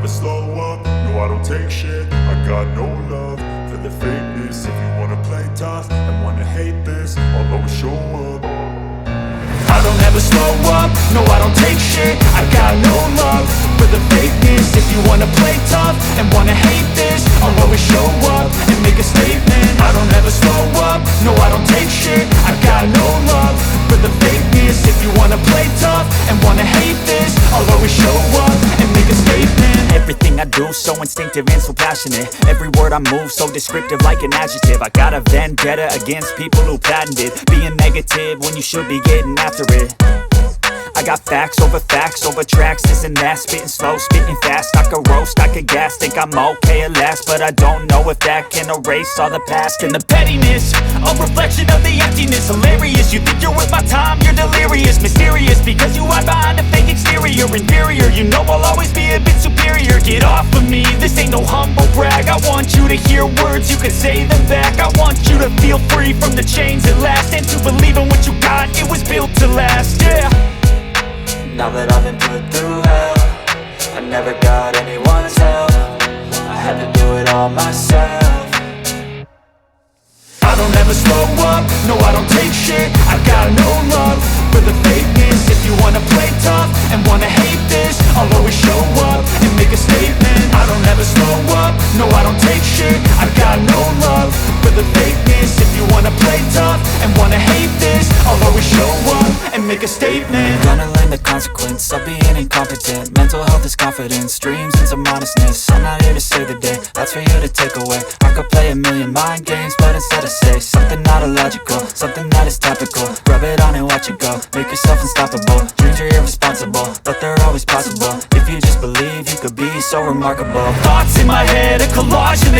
slow up, no I don't take shit. I got no love for the fakeness. If you wanna play tough and wanna hate this, I'll always show up. I don't ever slow up, no I don't take shit. I got no love for the fakeness. If you wanna play tough and wanna hate this, I'll always show up and make a statement. I don't ever slow up, no I don't take shit. I got no love for the fakeness. If you wanna play tough and wanna hate this, I'll always show up and make a statement. Everything I do so instinctive and so passionate. Every word I move so descriptive like an adjective. I got a vendetta against people who patented being negative when you should be getting after it. I got facts over tracks, this and that. Spitting slow, spitting fast. I could roast, I could gas. Think I'm okay at last, but I don't know if that can erase all the past. And the pettiness, a reflection of the emptiness. Hilarious, you think you're worth my time, you're delirious. Mysterious, because you hide behind a fake exterior. Inferior, you know I'll always be a bit superior. Get off of me, this ain't no humble brag. I want you to hear words, you can say them back. I want you to feel free from the chains at last, and to believe in what you got, it was built to last, yeah. Now that I've been put through hell, I never got anyone's help. I had to do it all myself. I don't ever slow up, no I don't take shit. I got no love for the fakeness. If you wanna play tough and wanna hate this, I'll always show up and make a statement. I don't ever slow up, no I don't take shit. I got no love for the fakeness. If you wanna play tough and wanna hate this, I'll always show up and make a statement. Gonna learn the consequence of being incompetent. Mental health is confidence, dreams and some honestness. I'm not here to save the day, that's for you to take away. I could play a million mind games, but instead I say something not illogical, something that is topical. Rub it on and watch it go, make yourself unstoppable. Dreams are irresponsible, but they're always possible. If you just believe, you could be so remarkable. Thoughts in my head, a collage of